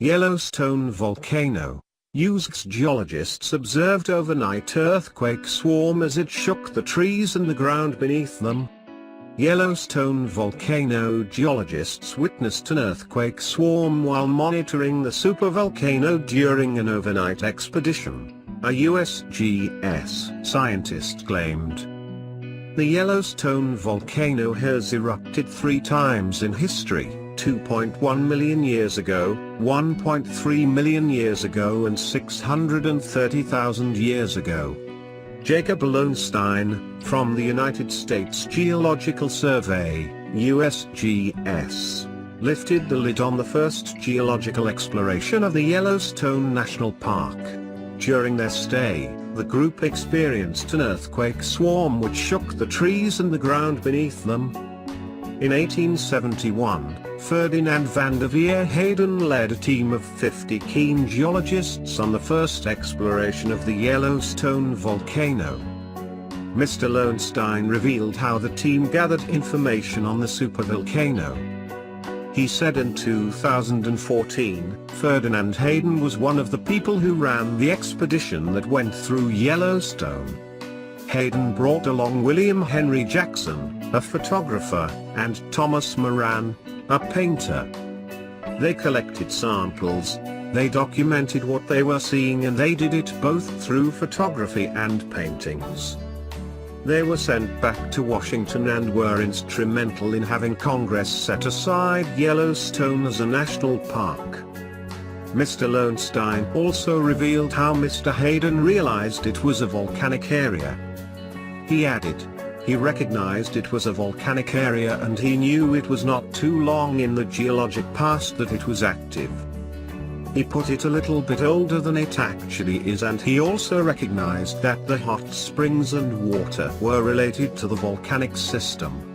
Yellowstone volcano. USgs geologists observed overnight earthquake swarm as it shook the trees and the ground beneath them. Yellowstone volcano geologists witnessed an earthquake swarm while monitoring the supervolcano during an overnight expedition, a USGS scientist claimed. The Yellowstone volcano has erupted 3 times in history, 2.1 million years ago, 1.3 million years ago and 630,000 years ago. Jacob Lowenstein, from the United States Geological Survey, USGS, lifted the lid on the first geological exploration of the Yellowstone National Park. During their stay, the group experienced an earthquake swarm which shook the trees and the ground beneath them. In 1871, Ferdinand van der Veer Hayden led a team of 50 keen geologists on the first exploration of the Yellowstone volcano. Mr. Lowenstein revealed how the team gathered information on the supervolcano. He said in 2014, Ferdinand Hayden was one of the people who ran the expedition that went through Yellowstone. Hayden brought along William Henry Jackson, a photographer, and Thomas Moran, a painter. They collected samples, they documented what they were seeing, and they did it both through photography and paintings. They were sent back to Washington and were instrumental in having Congress set aside Yellowstone as a national park. Mr. Lowenstein also revealed how Mr. Hayden realized it was a volcanic area. He added, he recognized it was a volcanic area and he knew it was not too long in the geologic past that it was active. He put it a little bit older than it actually is, and he also recognized that the hot springs and water were related to the volcanic system.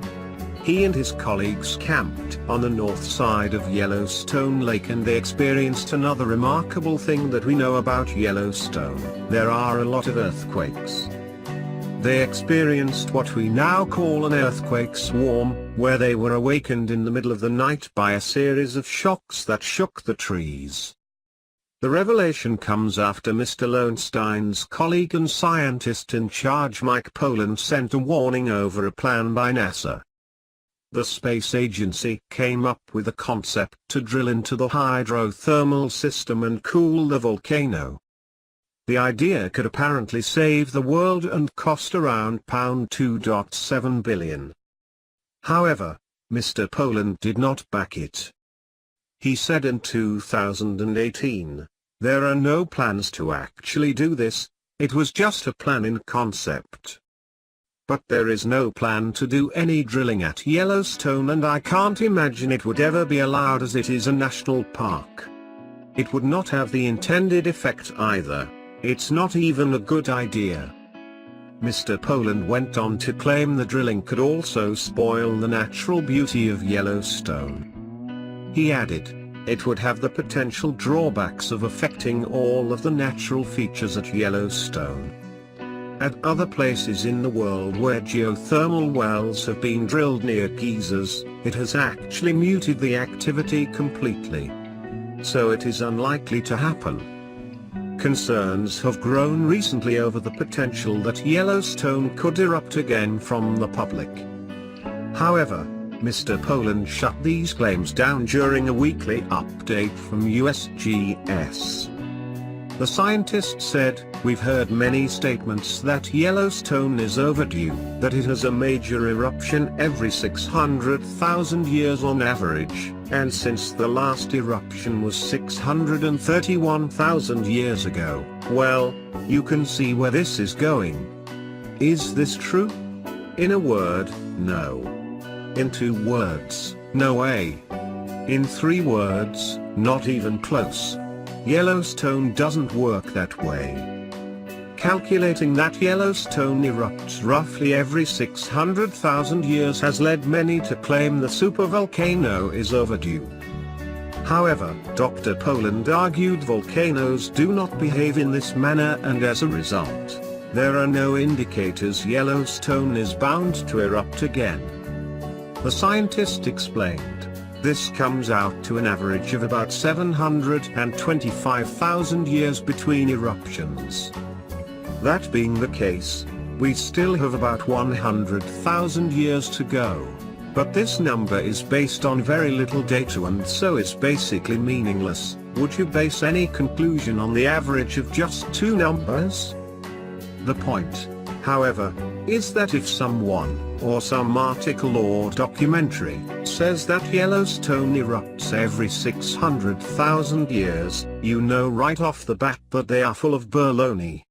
He and his colleagues camped on the north side of Yellowstone Lake and they experienced another remarkable thing that we know about Yellowstone: there are a lot of earthquakes. They experienced what we now call an earthquake swarm, where they were awakened in the middle of the night by a series of shocks that shook the trees. The revelation comes after Mr. Lowenstein's colleague and scientist in charge Mike Poland sent a warning over a plan by NASA. The space agency came up with a concept to drill into the hydrothermal system and cool the volcano. The idea could apparently save the world and cost around £2.7 billion. However, Mr. Poland did not back it. He said in 2018, there are no plans to actually do this, it was just a plan in concept. But there is no plan to do any drilling at Yellowstone, and I can't imagine it would ever be allowed as it is a national park. It would not have the intended effect either, it's not even a good idea. Mr. Poland went on to claim the drilling could also spoil the natural beauty of Yellowstone. He added, it would have the potential drawbacks of affecting all of the natural features at Yellowstone. At other places in the world where geothermal wells have been drilled near geysers, it has actually muted the activity completely. So it is unlikely to happen. Concerns have grown recently over the potential that Yellowstone could erupt again from the public. However, Mr. Poland shut these claims down during a weekly update from USGS. The scientist said, we've heard many statements that Yellowstone is overdue, that it has a major eruption every 600,000 years on average, and since the last eruption was 631,000 years ago, well, you can see where this is going. Is this true? In a word, no. In 2 words, no way. In 3 words, not even close. Yellowstone doesn't work that way. Calculating that Yellowstone erupts roughly every 600,000 years has led many to claim the supervolcano is overdue. However, Dr. Poland argued volcanoes do not behave in this manner, and as a result, there are no indicators Yellowstone is bound to erupt again. The scientist explained, This comes out to an average of about 725,000 years between eruptions. That being the case, we still have about 100,000 years to go. But this number is based on very little data and so is basically meaningless. Would you base any conclusion on the average of just two numbers? The point, however, is that if someone, or some article or documentary, says that Yellowstone erupts every 600,000 years, you know right off the bat that they are full of baloney.